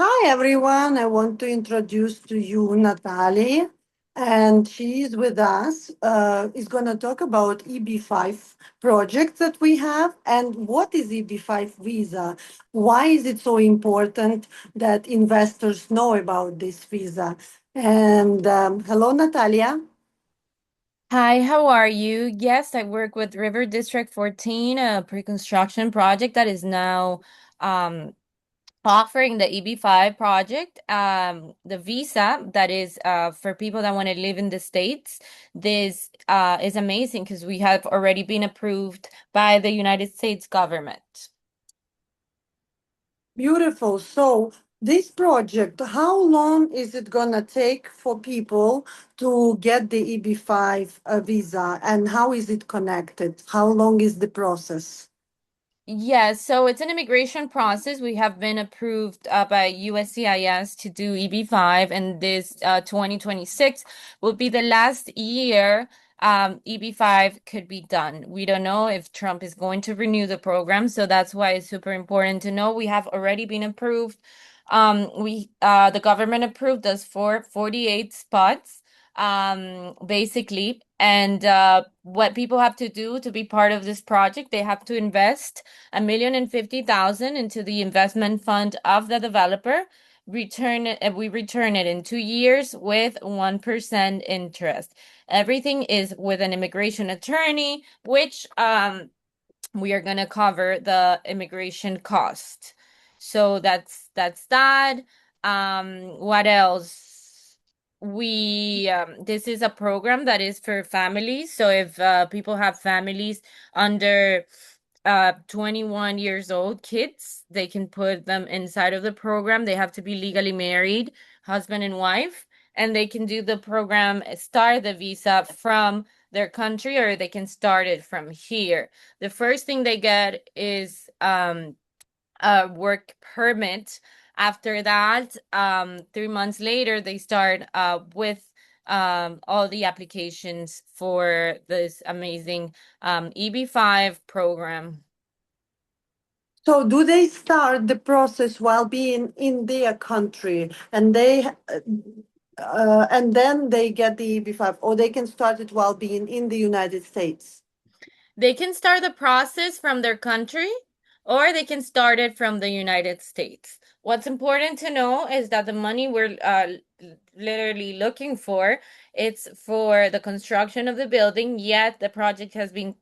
Hi, everyone. I want to introduce to you Natalie, and she is with us. Is going to talk about EB-5 projects that we have and what is EB-5 visa. Why is it so important that investors know about this visa? And hello, Natalia. Hi, how are you? Yes, I work with River District 14, a pre-construction project that is now um, offering the EB-5 project. The visa that is for people that want to live in the States. This is amazing because we have already been approved by the United States government. Beautiful. So, this project, how long is it going to take for people to get the EB-5 visa and how is it connected? How long is the process? Yes, so it's an immigration process. We have been approved by USCIS to do EB-5, and this 2026 will be the last year EB-5 could be done. We don't know if Trump is going to renew the program, so that's why it's super important to know we have already been approved. The government approved us for 48 spots basically. And what people have to do to be part of this project, they have to invest 1,050,000 into the investment fund of the developer. We return it in 2 years with 1% interest. Everything is with an immigration attorney, which we are gonna cover the immigration cost. So that's that. What else? We This is a program that is for families. So if people have families under 21 years old, kids, they can put them inside of the program. They have to be legally married, husband and wife, and they can do the program, start the visa from their country, or they can start it from here. The first thing they get is a work permit. After that, 3 months later, they start with all the applications for this amazing EB-5 program. So, do they start the process while being in their country and then they get the EB-5, or they can start it while being in the United States? They can start the process from their country or they can start it from the United States. What's important to know is that the money we're literally looking for, it's for the construction of the building, yet the project has been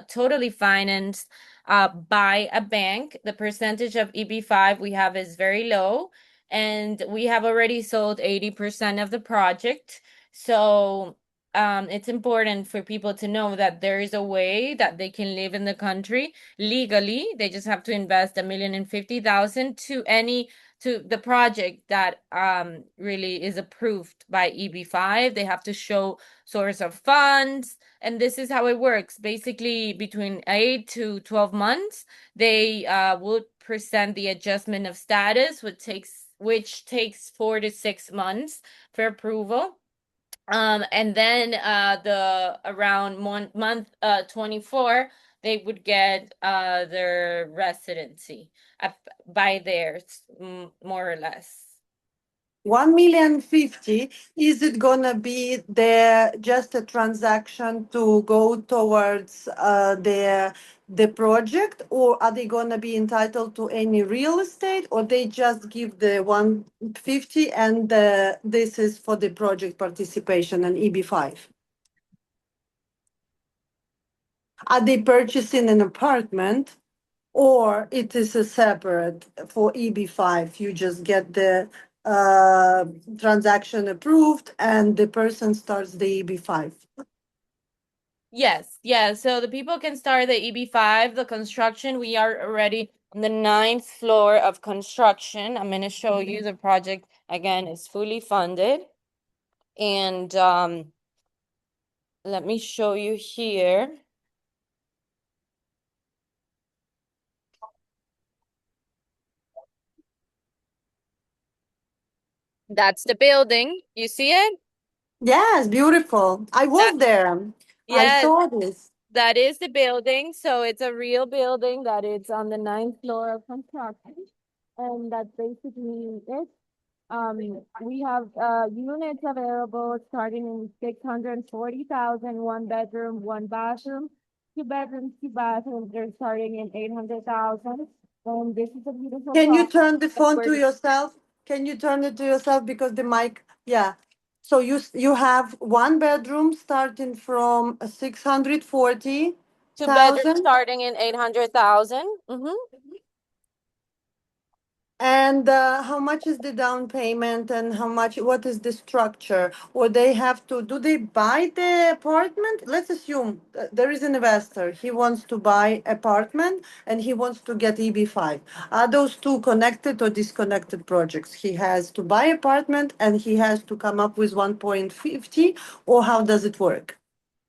totally financed by a bank. The percentage of EB-5 we have is very low, and we have already sold 80% of the project. So it's important for people to know that there is a way that they can live in the country legally. They just have to invest 1,050,000 to the project that really is approved by EB-5. They have to show source of funds, and this is how it works. Basically, between 8 to 12 months, they would present the adjustment of status, which takes 4 to 6 months for approval. And then the around month 24, they would get their residency up by theirs, more or less. 1,050,000, is it gonna be there just a transaction to go towards the project, or are they gonna be entitled to any real estate, or they just give the 150 and this is for the project participation and EB-5? Are they purchasing an apartment, or it is a separate for EB-5? You just get the uh, transaction approved and the person starts the EB-5. Yes, yeah. So the people can start the EB-5, the construction. We are already on the ninth floor of construction. I'm going to show you the project again. It's fully funded. And let me show you here. That's the building. You see it? Yes, beautiful. I That was there. I Yes, saw this. that is the building. So it's a real building that is on the ninth floor of construction. And that's basically it. We have units available starting in 640,000, one bedroom, one bathroom, two bedrooms, two bathrooms. They're starting in 800,000. And this is a beautiful Can you property turn the that phone we're to yourself? Can you turn it to yourself because the mic, yeah. So you have one bedroom starting from two bedrooms 640,000. starting in 800,000. Mm-hmm. And how much is the down payment and how much, what is the structure? Or they have to, do they buy the apartment? Let's assume there is an investor. He wants to buy apartment and he wants to get EB-5. Are those two connected or disconnected projects? He has to buy apartment and he has to come up with 1.50, or how does it work?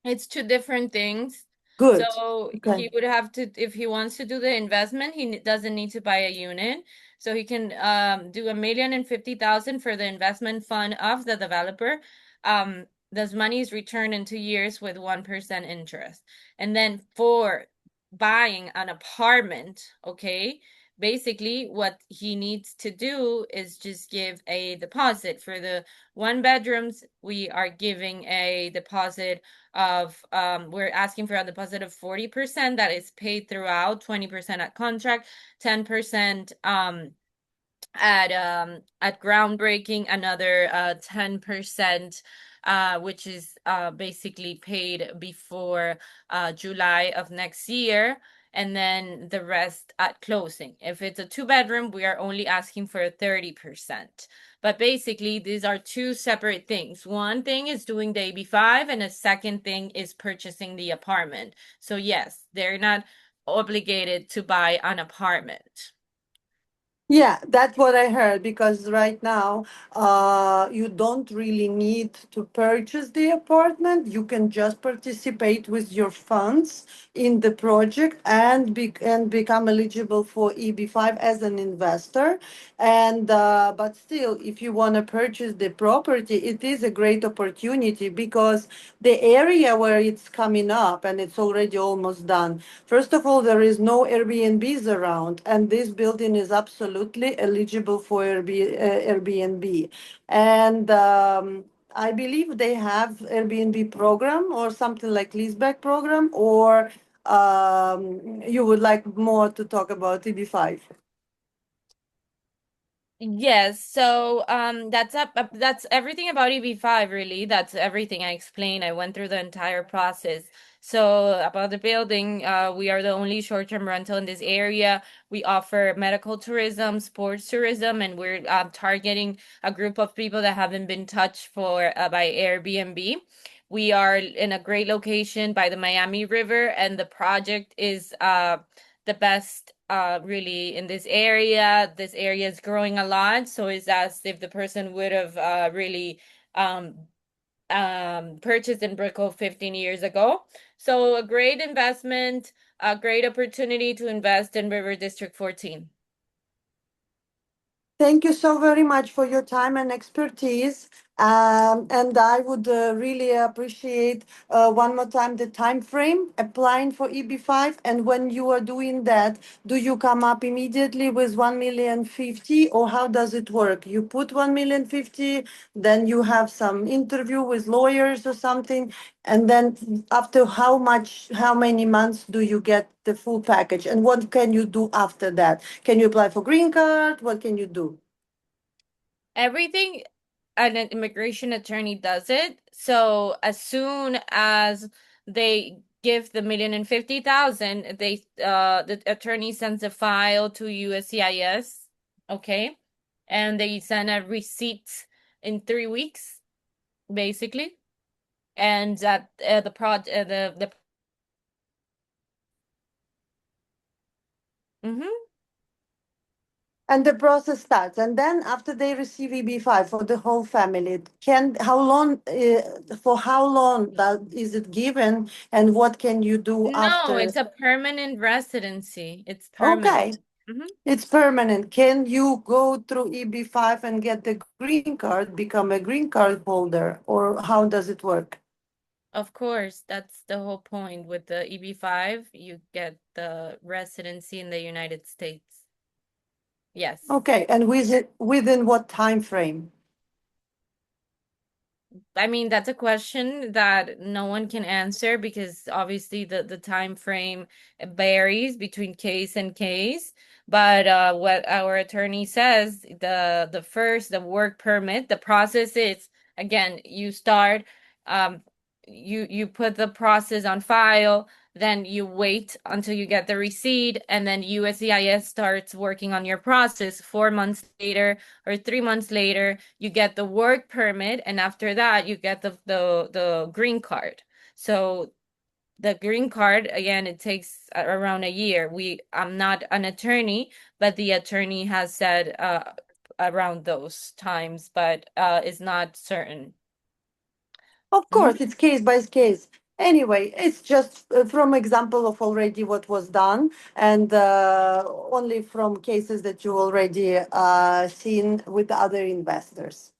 It's two different things. Good. So Okay. he would have to, if he wants to do the investment, doesn't need to buy a unit. So he can do 1,050,000 for the investment fund of the developer. Those money is returned in 2 years with 1% interest. And then for buying an apartment, okay, basically what he needs to do is just give a deposit. For the one bedrooms, we are giving a deposit of we're asking for a deposit of 40% that is paid throughout, 20% at contract, 10% at groundbreaking, another 10% which is basically paid before July of next year, and then the rest at closing. If it's a two bedroom, we are only asking for 30%. But basically, these are two separate things. One thing is doing the EB-5, and a second thing is purchasing the apartment. So yes, they're not obligated to buy an apartment. Yeah, that's what I heard because right now, you don't really need to purchase the apartment. You can just participate with your funds in the project and become eligible for EB-5 as an investor. And but still, if you want to purchase the property, it is a great opportunity because the area where it's coming up and it's already almost done. First of all, there is no Airbnbs around, and this building is absolutely eligible for Airbnb. And I believe they have Airbnb program or something like leaseback program, or you would like more to talk about EB-5. Yes, so that's everything about EB-5 really. That's everything I explained. I went through the entire process. So about the building, we are the only short-term rental in this area. We offer medical tourism, sports tourism, and we're targeting a group of people that haven't been touched for by Airbnb. We are in a great location by the Miami River, and the project is the best really in this area. This area is growing a lot, so it's as if the person would have really um purchased in Brickell 15 years ago. So a great investment, a great opportunity to invest in River District 14. Thank you so very much for your time and expertise. And I would really appreciate one more time the time frame applying for EB-5. And when you are doing that, do you come up immediately with 1,050,000, or how does it work? You put 1,050,000, then you have some interview with lawyers or something, and then after how many months do you get the full package? And what can you do after that? Can you apply for green card? What can you do? Everything an immigration attorney does it. So as soon as they give the 1,050,000, the attorney sends a file to USCIS, okay? And they send a receipt in 3 weeks, basically. And that the prod the mm-hmm. And the process starts. And then after they receive EB-5 for the whole family, for how long that is it given, and what can you do No, after? it's a permanent residency. It's permanent. Okay, Mm-hmm. it's permanent. Can you go through EB-5 and get the green card, become a green card holder, or how does it work? Of course, that's the whole point. With the EB-5, you get the residency in the United States. Yes. Okay, and within what time frame? I mean, that's a question that no one can answer because obviously the time frame varies between case and case. But what our attorney says, the work permit, the process is again, you start um you put the process on file, then you wait until you get the receipt, and then USCIS starts working on your process 4 months later or 3 months later, you get the work permit, and after that, you get the green card. So the green card, again, it takes around a year. I'm not an attorney, but the attorney has said around those times, but it's not certain. Of Mhm. course, it's case by case. Anyway, it's just from example of already what was done and only from cases that you already seen with other investors.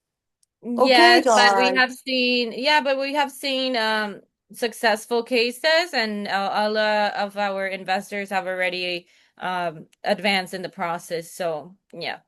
Okay, Yes, but we guys. have seen, yeah, but we have seen successful cases, and a lot of our investors have already advanced in the process. So, yeah.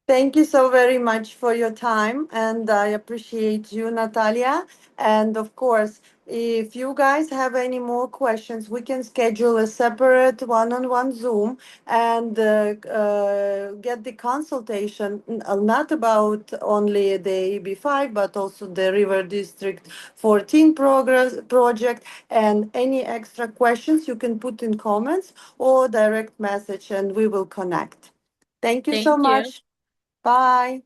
Thank you so very much for your time, and I appreciate you, Natalia. And of course, if you guys have any more questions, we can schedule a separate one-on-one Zoom and get the consultation, not about only the EB-5, but also the River District 14 progress project. And any extra questions you can put in comments or direct message, and we will connect. Thank you so Thank you. much. Bye.